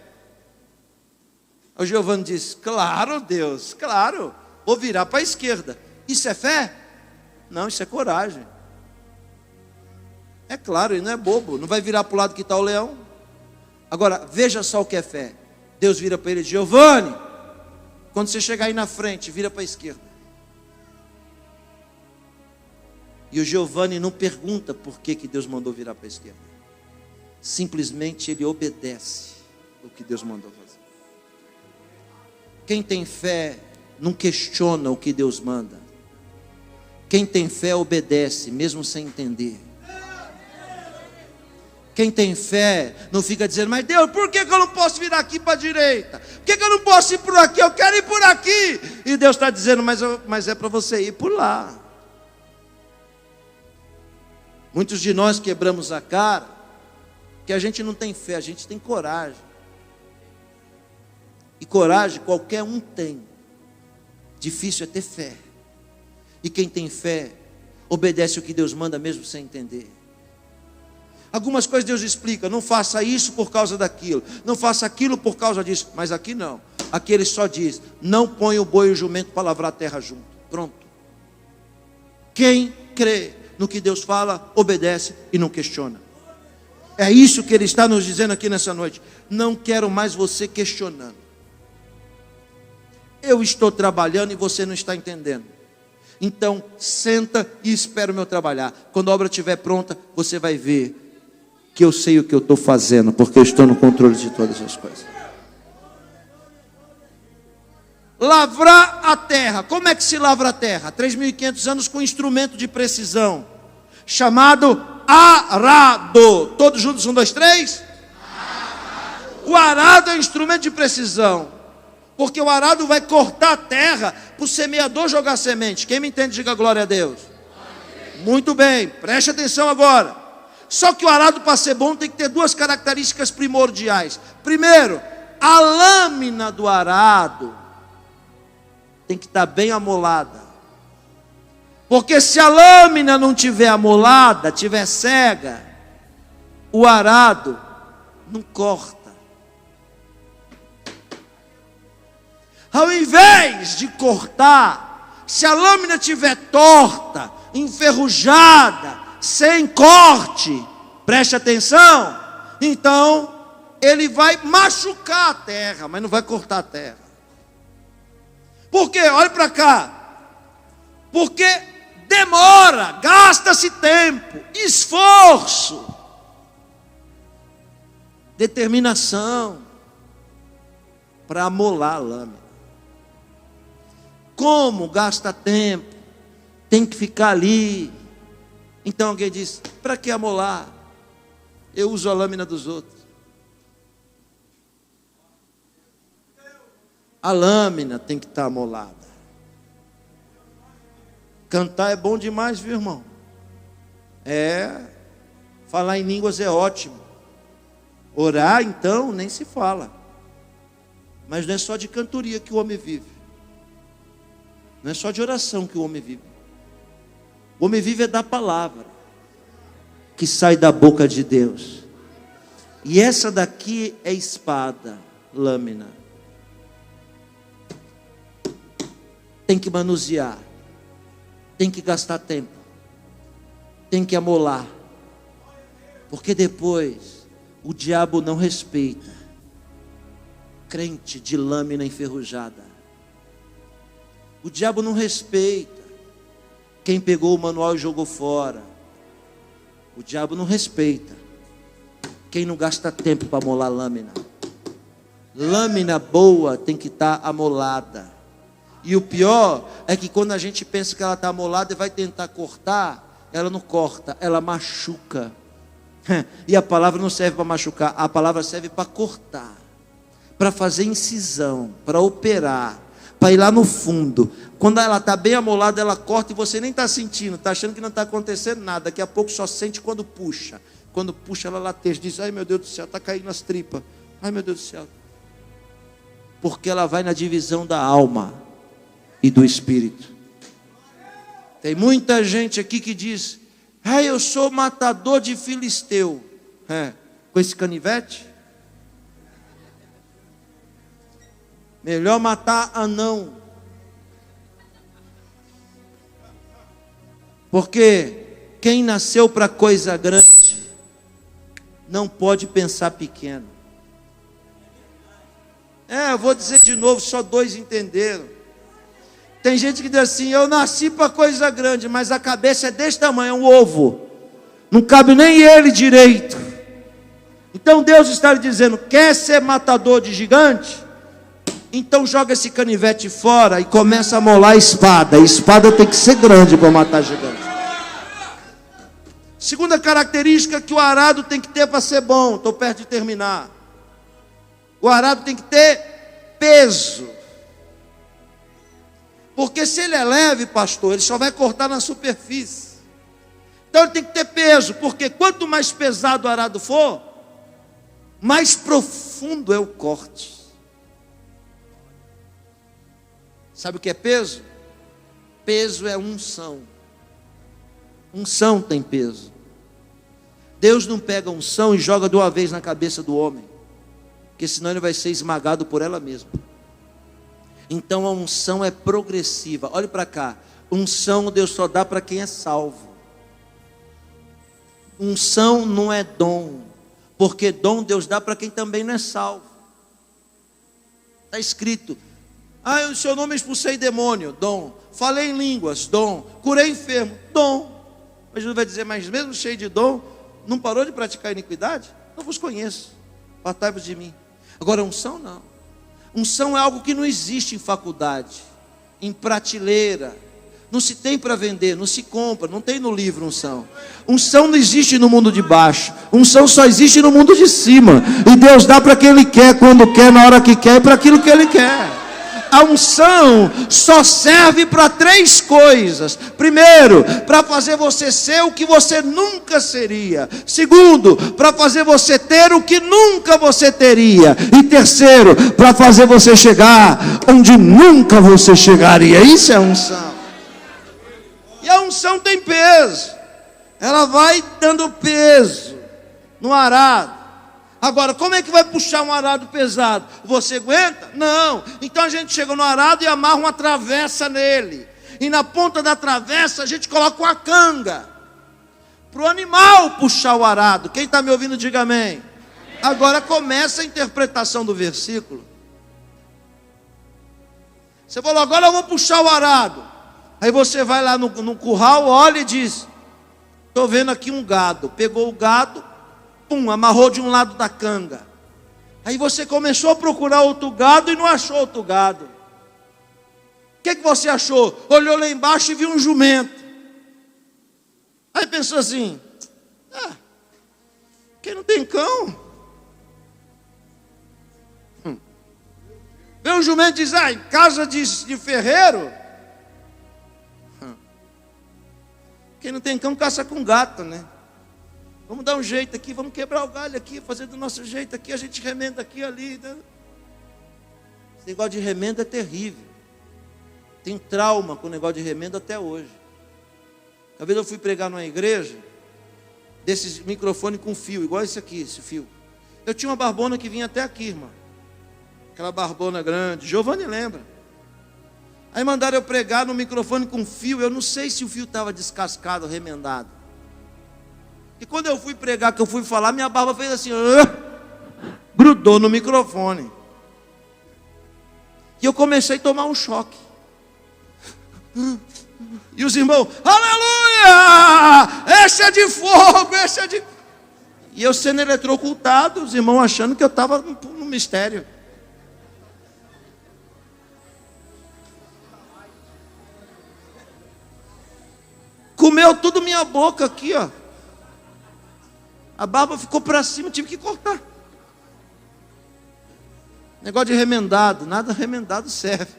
O Giovanni diz: claro, Deus, claro, vou virar para a esquerda. Isso é fé? Não, isso é coragem. É claro, ele não é bobo, não vai virar para o lado que está o leão. Agora, veja só o que é fé. Deus vira para ele e diz: Giovanni, quando você chegar aí na frente, vira para a esquerda. E o Giovanni não pergunta por que Deus mandou virar para a esquerda. Simplesmente ele obedece o que Deus mandou fazer. Quem tem fé não questiona o que Deus manda. Quem tem fé obedece, mesmo sem entender. Quem tem fé não fica dizendo: mas Deus, por que eu não posso virar aqui para a direita? Por que eu não posso ir por aqui? Eu quero ir por aqui. E Deus está dizendo: mas é para você ir por lá. Muitos de nós quebramos a cara, que a gente não tem fé, a gente tem coragem. E coragem qualquer um tem. Difícil é ter fé. E quem tem fé, obedece o que Deus manda mesmo sem entender. Algumas coisas Deus explica: não faça isso por causa daquilo, não faça aquilo por causa disso. Mas aqui não, aqui Ele só diz: não põe o boi e o jumento para lavrar a terra junto. Pronto. Quem crê no que Deus fala, obedece e não questiona. É isso que Ele está nos dizendo aqui nessa noite. Não quero mais você questionando. Eu estou trabalhando e você não está entendendo. Então, senta e espera o meu trabalhar. Quando a obra estiver pronta, você vai ver que eu sei o que eu estou fazendo, porque eu estou no controle de todas as coisas. Lavrar a terra. Como é que se lavra a terra? 3.500 anos com um instrumento de precisão, chamado arado. Todos juntos, 1, 2, 3? O arado é um instrumento de precisão, porque o arado vai cortar a terra para o semeador jogar semente. Quem me entende, diga glória a Deus. Muito bem, preste atenção agora. Só que o arado, para ser bom, tem que ter duas características primordiais. Primeiro, a lâmina do arado tem que estar bem amolada. Porque se a lâmina não tiver amolada, tiver cega, o arado não corta. Ao invés de cortar, se a lâmina tiver torta, enferrujada, sem corte, preste atenção, então ele vai machucar a terra, mas não vai cortar a terra. Por quê? Olha para cá. Porque demora, gasta-se tempo, esforço, determinação para amolar a lâmina. Como gasta tempo, tem que ficar ali. Então alguém diz: para que amolar? Eu uso a lâmina dos outros. A lâmina tem que estar amolada. Cantar é bom demais, viu, irmão? Falar em línguas é ótimo. Orar, então, nem se fala. Mas não é só de cantoria que o homem vive. Não é só de oração que o homem vive. O homem vive é da palavra que sai da boca de Deus. E essa daqui é espada, lâmina. Tem que manusear, tem que gastar tempo, tem que amolar, porque depois o diabo não respeita crente de lâmina enferrujada. O diabo não respeita quem pegou o manual e jogou fora. O diabo não respeita quem não gasta tempo para amolar lâmina. Lâmina boa tem que estar amolada. E o pior é que quando a gente pensa que ela está amolada e vai tentar cortar, ela não corta, ela machuca. E a palavra não serve para machucar, a palavra serve para cortar, para fazer incisão, para operar, para ir lá no fundo. Quando ela está bem amolada, ela corta e você nem está sentindo, está achando que não está acontecendo nada. Daqui a pouco só sente quando puxa. Quando puxa, ela lateja, diz: ai meu Deus do céu, está caindo nas tripas. Ai meu Deus do céu. Porque ela vai na divisão da alma e do espírito. Tem muita gente aqui que diz: eu sou matador de filisteu. Com esse canivete? Melhor matar anão. Porque quem nasceu para coisa grande não pode pensar pequeno. Eu vou dizer de novo, só 2 entenderam. Tem gente que diz assim: eu nasci para coisa grande, mas a cabeça é desse tamanho, é um ovo. Não cabe nem ele direito. Então Deus está lhe dizendo: quer ser matador de gigante? Então joga esse canivete fora e começa a molar a espada. A espada tem que ser grande para matar gigante. Segunda característica que o arado tem que ter para ser bom. Estou perto de terminar. O arado tem que ter peso. Porque se ele é leve, pastor, ele só vai cortar na superfície. Então ele tem que ter peso, porque quanto mais pesado o arado for, mais profundo é o corte. Sabe o que é peso? Peso é unção. Unção tem peso. Deus não pega unção e joga de uma vez na cabeça do homem, porque senão ele vai ser esmagado por ela mesma. Então a unção é progressiva. Olhe para cá. Unção Deus só dá para quem é salvo. Unção não é dom, porque dom Deus dá para quem também não é salvo. Está escrito: o seu nome expulsei demônio, dom. Falei em línguas, dom. Curei enfermo, dom. Mas Jesus vai dizer: mas mesmo cheio de dom, não parou de praticar iniquidade? Não vos conheço, apartai-vos de mim. Agora unção não. Unção é algo que não existe em faculdade, em prateleira. Não se tem para vender, não se compra, não tem no livro unção. Unção não existe no mundo de baixo. Unção só existe no mundo de cima. E Deus dá para quem Ele quer, quando quer, na hora que quer e para aquilo que Ele quer. A unção só serve para 3 coisas. Primeiro, para fazer você ser o que você nunca seria. Segundo, para fazer você ter o que nunca você teria. E terceiro, para fazer você chegar onde nunca você chegaria. Isso é unção. E a unção tem peso. Ela vai dando peso no arado. Agora, como é que vai puxar um arado pesado? Você aguenta? Não. Então a gente chega no arado e amarra uma travessa nele. E na ponta da travessa a gente coloca uma canga. Para o animal puxar o arado. Quem está me ouvindo, diga amém. Agora começa a interpretação do versículo. Você falou, agora eu vou puxar o arado. Aí você vai lá no curral, olha e diz, estou vendo aqui um gado. Pegou o gado, pum, amarrou de um lado da canga. Aí você começou a procurar outro gado e não achou outro gado. O que você achou? Olhou lá embaixo e viu um jumento. Aí pensou assim, quem não tem cão? Vê um jumento e diz, em casa de ferreiro. Quem não tem cão caça com gato, né? Vamos dar um jeito aqui, vamos quebrar o galho aqui, fazer do nosso jeito aqui, a gente remenda aqui e ali. Né? Esse negócio de remenda é terrível. Tem trauma com o negócio de remenda até hoje. Uma vez eu fui pregar numa igreja, desses microfone com fio, igual esse aqui, esse fio. Eu tinha uma barbona que vinha até aqui, irmão. Aquela barbona grande, Giovanni lembra. Aí mandaram eu pregar no microfone com fio, eu não sei se o fio estava descascado, remendado. E quando eu fui pregar, que eu fui falar, minha barba fez assim, grudou no microfone. E eu comecei a tomar um choque. E os irmãos, aleluia! Esse é de fogo, esse é de... E eu sendo eletrocutado, os irmãos achando que eu estava no mistério. Comeu tudo minha boca aqui, ó. A barba ficou para cima, tive que cortar. Negócio de remendado, nada remendado serve.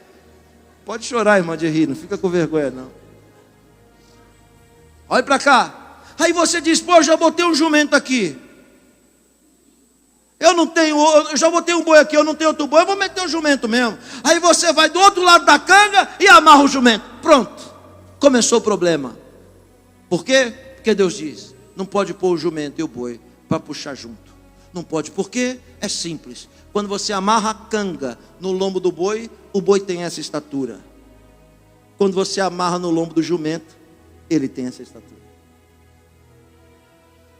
Pode chorar, irmã de rir, não fica com vergonha não. Olha para cá. Aí você diz, pô, já botei um jumento aqui. Eu já botei um boi aqui, eu não tenho outro boi, eu vou meter um jumento mesmo. Aí você vai do outro lado da canga e amarra o jumento. Pronto, começou o problema. Por quê? Porque Deus diz, não pode pôr o jumento e o boi para puxar junto. Não pode, por quê? É simples. Quando você amarra a canga no lombo do boi, o boi tem essa estatura. Quando você amarra no lombo do jumento, ele tem essa estatura.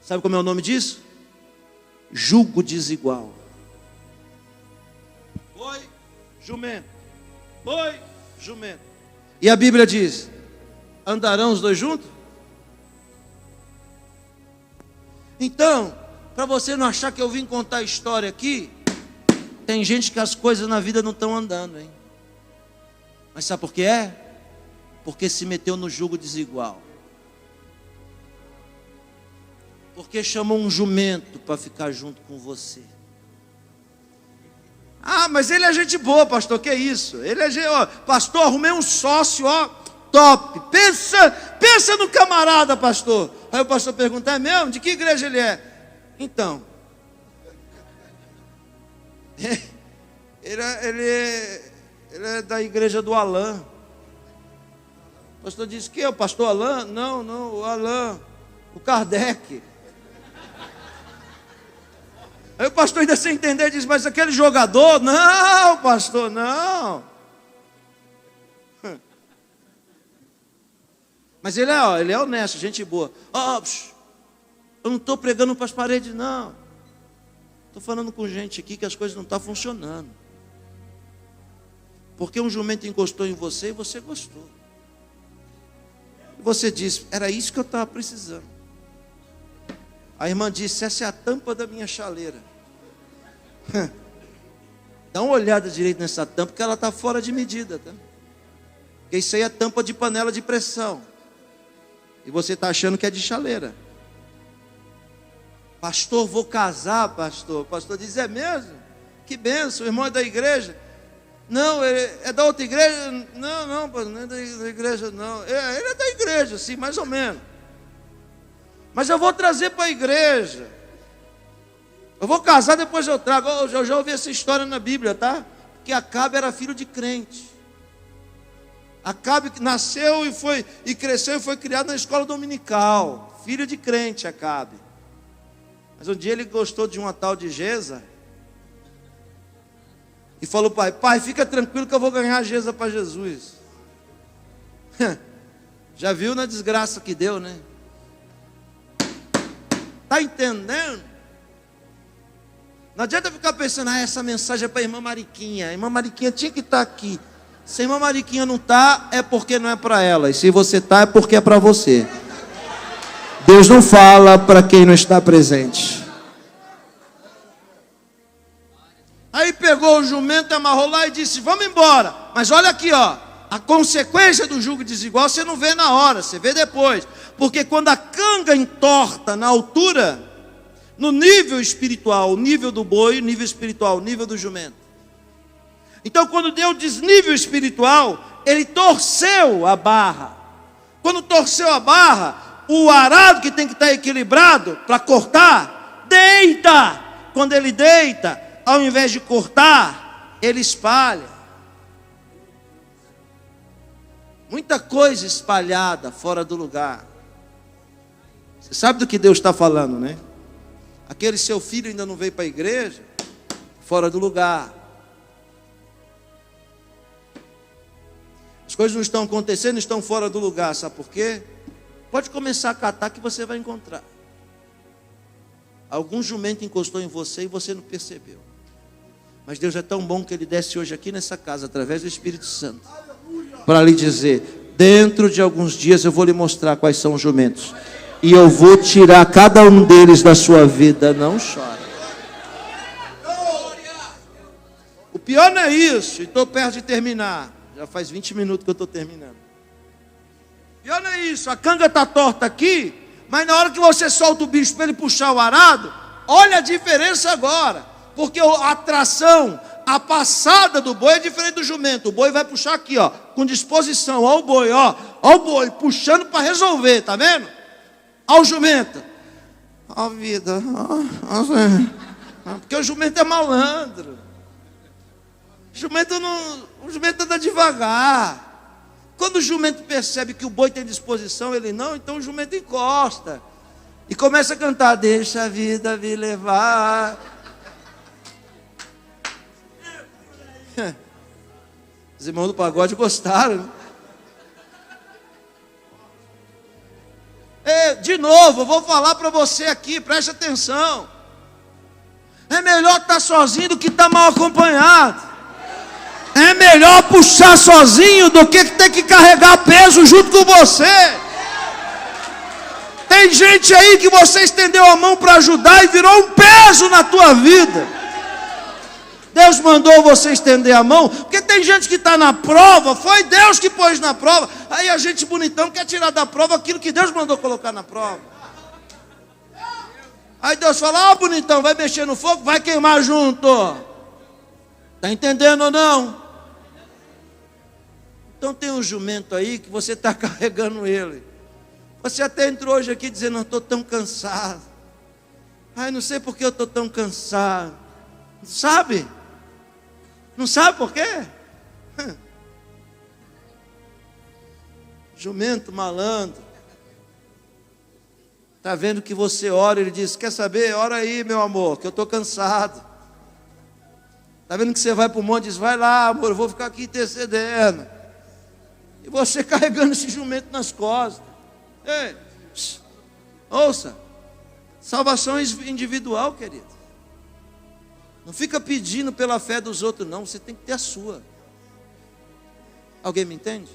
Sabe como é o nome disso? Jugo desigual. Boi, jumento. Boi, jumento. E a Bíblia diz, andarão os dois juntos? Então, para você não achar que eu vim contar a história aqui, tem gente que as coisas na vida não estão andando, hein? Mas sabe por que é? Porque se meteu no jugo desigual. Porque chamou um jumento para ficar junto com você. Ah, mas ele é gente boa, pastor, que isso? Ele é gente, ó, pastor, arrumei um sócio, ó, top. Pensa no camarada, pastor. Aí o pastor pergunta, é mesmo? De que igreja ele é? Então, ele é da igreja do Alain. O pastor disse, que é o pastor Alain? Não, o Alain, o Kardec. Aí o pastor ainda sem entender diz, mas aquele jogador? Não, pastor, não. Mas ele é honesto, gente boa. Eu não estou pregando para as paredes, não. Estou falando com gente aqui que as coisas não estão funcionando. Porque um jumento encostou em você e você gostou. E você disse, era isso que eu estava precisando. A irmã disse, essa é a tampa da minha chaleira. Dá uma olhada direito nessa tampa, porque ela está fora de medida, tá? Porque isso aí é tampa de panela de pressão. E você está achando que é de chaleira. Pastor, vou casar, pastor. O pastor diz, é mesmo? Que benção, o irmão é da igreja. Não, é da outra igreja? Não, pastor, não é da igreja, não. Ele é da igreja, sim, mais ou menos. Mas eu vou trazer para a igreja. Eu vou casar, depois eu trago. Eu já ouvi essa história na Bíblia, tá? Que Acabe era filho de crente. Acabe nasceu e cresceu e foi criado na escola dominical. Filho de crente, Acabe. Mas um dia ele gostou de uma tal de Geza. E falou, pai, fica tranquilo que eu vou ganhar a Geza para Jesus. Já viu na desgraça que deu, né? Está entendendo? Não adianta ficar pensando, essa mensagem é para a irmã Mariquinha. A irmã Mariquinha tinha que estar aqui. Se a irmã Mariquinha não está, é porque não é para ela. E se você está, é porque é para você. Deus não fala para quem não está presente. Aí pegou o jumento, amarrou lá e disse, vamos embora. Mas olha aqui, ó, a consequência do jugo desigual você não vê na hora, você vê depois. Porque quando a canga entorta na altura, no nível espiritual, o nível do boi, o nível espiritual, o nível do jumento. Então quando deu desnível espiritual, ele torceu a barra. Quando torceu a barra, o arado que tem que estar equilibrado para cortar, deita. Quando ele deita, ao invés de cortar, ele espalha. Muita coisa espalhada fora do lugar. Você sabe do que Deus está falando, né? Aquele seu filho ainda não veio para a igreja, fora do lugar. As coisas não estão acontecendo, estão fora do lugar, sabe por quê? Pode começar a catar que você vai encontrar. Algum jumento encostou em você e você não percebeu. Mas Deus é tão bom que Ele desce hoje aqui nessa casa, através do Espírito Santo, para lhe dizer, dentro de alguns dias eu vou lhe mostrar quais são os jumentos. E eu vou tirar cada um deles da sua vida. Não chora. O pior não é isso. Estou perto de terminar. Já faz 20 minutos que eu estou terminando. O pior não é isso. A canga está torta aqui, mas na hora que você solta o bicho para ele puxar o arado, olha a diferença agora. Porque a tração, a passada do boi é diferente do jumento. O boi vai puxar aqui, ó, com disposição. Ó o boi, ó o boi puxando para resolver, tá vendo? Ao jumento, ó vida, porque o jumento é malandro. O jumento anda devagar. Quando o jumento percebe que o boi tem disposição, ele não, então o jumento encosta e começa a cantar, deixa a vida me levar. Os irmãos do pagode gostaram, né? De novo, eu vou falar para você aqui, preste atenção. É melhor estar sozinho do que estar mal acompanhado. É melhor puxar sozinho do que ter que carregar peso junto com você. Tem gente aí que você estendeu a mão para ajudar e virou um peso na tua vida. Deus mandou você estender a mão, porque tem gente que está na prova, foi Deus que pôs na prova, aí a gente bonitão quer tirar da prova aquilo que Deus mandou colocar na prova. Aí Deus fala, bonitão, vai mexer no fogo, vai queimar junto. Está entendendo ou não? Então tem um jumento aí que você está carregando ele. Você até entrou hoje aqui dizendo, eu estou tão cansado. Ai, não sei por que eu estou tão cansado. Sabe? Não sabe por quê? Jumento malandro. Está vendo que você ora, ele diz, quer saber? Ora aí, meu amor, que eu estou cansado. Está vendo que você vai para o monte e diz, vai lá, amor, eu vou ficar aqui intercedendo. E você carregando esse jumento nas costas. Ei, ouça, salvação individual, querido. Não fica pedindo pela fé dos outros, não. Você tem que ter a sua. Alguém me entende?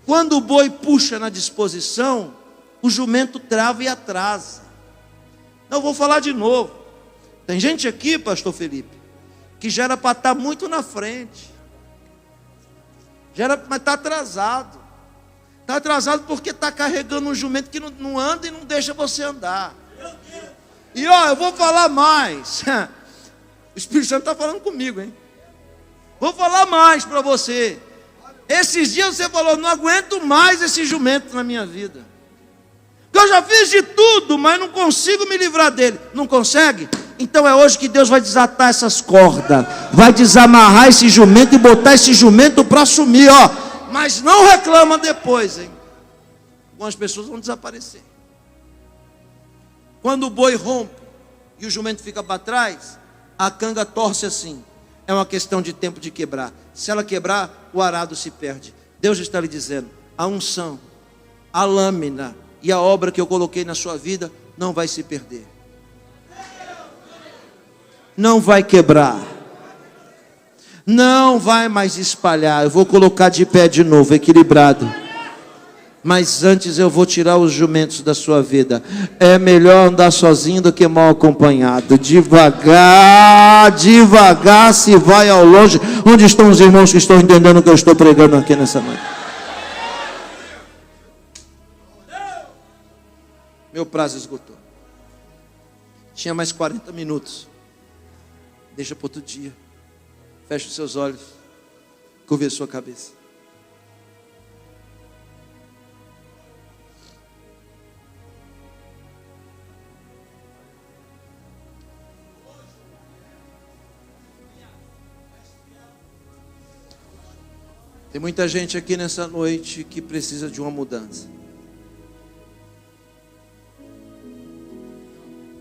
Quando o boi puxa na disposição, o jumento trava e atrasa. Não, vou falar de novo. Tem gente aqui, pastor Felipe, que já era para estar muito na frente. Já era, mas está atrasado. Está atrasado porque está carregando um jumento que não anda e não deixa você andar. E ó, eu vou falar mais. O Espírito Santo está falando comigo, hein? Vou falar mais para você. Esses dias você falou, não aguento mais esse jumento na minha vida. Eu já fiz de tudo, mas não consigo me livrar dele. Não consegue? Então é hoje que Deus vai desatar essas cordas. Vai desamarrar esse jumento e botar esse jumento para assumir, ó. Mas não reclama depois, hein? Algumas pessoas vão desaparecer. Quando o boi rompe e o jumento fica para trás, a canga torce assim. É uma questão de tempo de quebrar. Se ela quebrar, o arado se perde. Deus está lhe dizendo, a unção, a lâmina e a obra que eu coloquei na sua vida não vai se perder. não vai quebrar, não vai mais espalhar. Eu vou colocar de pé de novo, equilibrado. Mas antes eu vou tirar os jumentos da sua vida. É melhor andar sozinho do que mal acompanhado. Devagar, devagar se vai ao longe. Onde estão os irmãos que estão entendendo o que eu estou pregando aqui nessa noite? Meu prazo esgotou. Tinha mais 40 minutos. Deixa para outro dia. Feche os seus olhos. Curve a sua cabeça. Tem muita gente aqui nessa noite que precisa de uma mudança.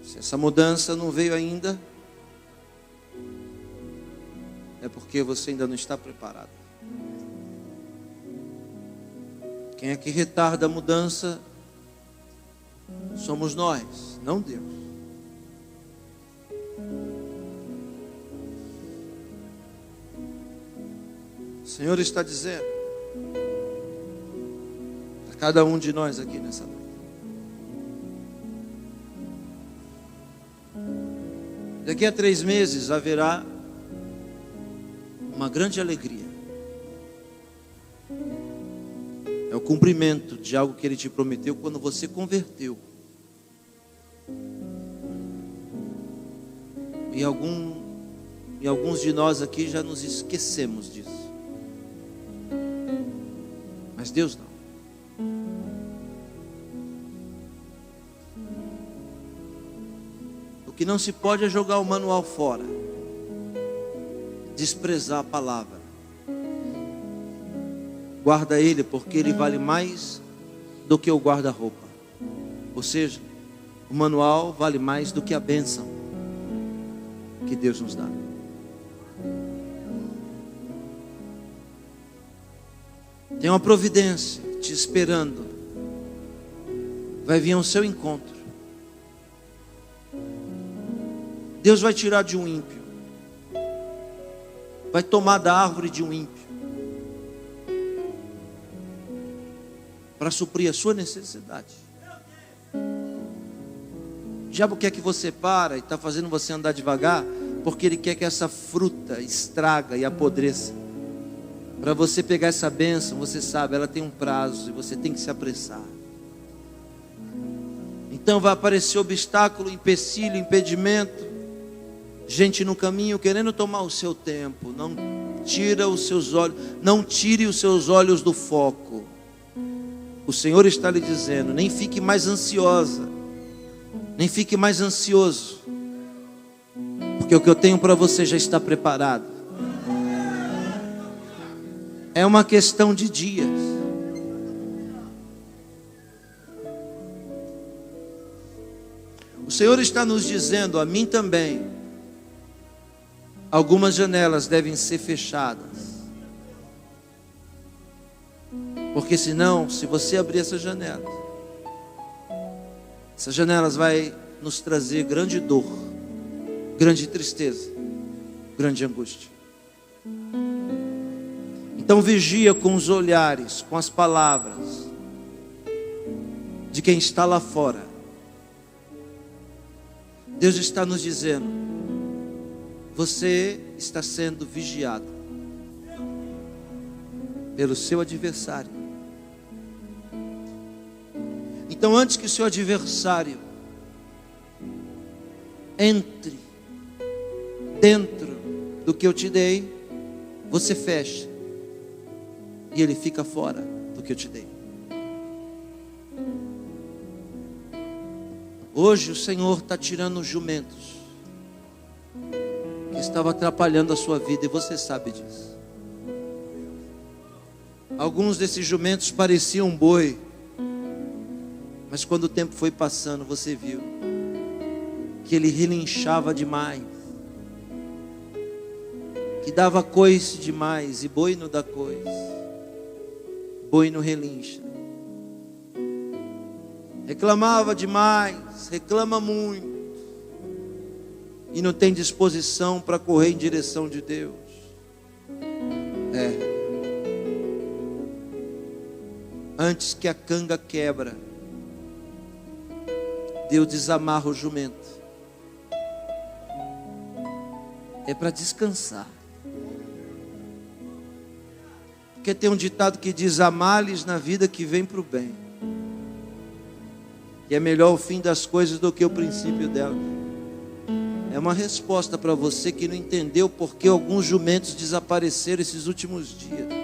Se essa mudança não veio ainda, é porque você ainda não está preparado. Quem é que retarda a mudança somos nós, não Deus. O Senhor está dizendo a cada um de nós aqui nessa noite: daqui a 3 meses haverá uma grande alegria. É o cumprimento de algo que Ele te prometeu quando você converteu. E alguns de nós aqui já nos esquecemos disso. Mas Deus não. O que não se pode é jogar o manual fora, desprezar a palavra. Guarda ele, porque ele vale mais do que o guarda-roupa. Ou seja, o manual vale mais do que a bênção que Deus nos dá. Tem uma providência te esperando. Vai vir ao seu encontro. Deus vai tirar de um ímpio. Vai tomar da árvore de um ímpio. Para suprir a sua necessidade. O diabo quer que você pare e está fazendo você andar devagar, porque ele quer que essa fruta estraga e apodreça. Para você pegar essa bênção, você sabe, ela tem um prazo e você tem que se apressar. Então vai aparecer obstáculo, empecilho, impedimento, gente no caminho querendo tomar o seu tempo. Não tire os seus olhos do foco. O Senhor está lhe dizendo: nem fique mais ansiosa, nem fique mais ansioso, porque o que eu tenho para você já está preparado. É uma questão de dias. O Senhor está nos dizendo, a mim também, algumas janelas devem ser fechadas. Porque senão, se você abrir essas janelas vai nos trazer grande dor, grande tristeza, grande angústia. Então vigia com os olhares, com as palavras de quem está lá fora. Deus está nos dizendo: você está sendo vigiado pelo seu adversário. Então, antes que o seu adversário entre dentro do que eu te dei, você fecha e ele fica fora do que eu te dei. Hoje o Senhor está tirando os jumentos que estavam atrapalhando a sua vida, e você sabe disso. Alguns desses jumentos pareciam um boi, mas quando o tempo foi passando, você viu que ele relinchava demais, que dava coice demais, e boi não dá coice. Boi não relincha. Reclamava demais, reclama muito. e não tem disposição para correr em direção de Deus. Antes que a canga quebra, Deus desamarra o jumento. É para descansar. Porque tem um ditado que diz: há males na vida que vem para o bem. E é melhor o fim das coisas do que o princípio delas. É uma resposta para você que não entendeu porque alguns jumentos desapareceram esses últimos dias.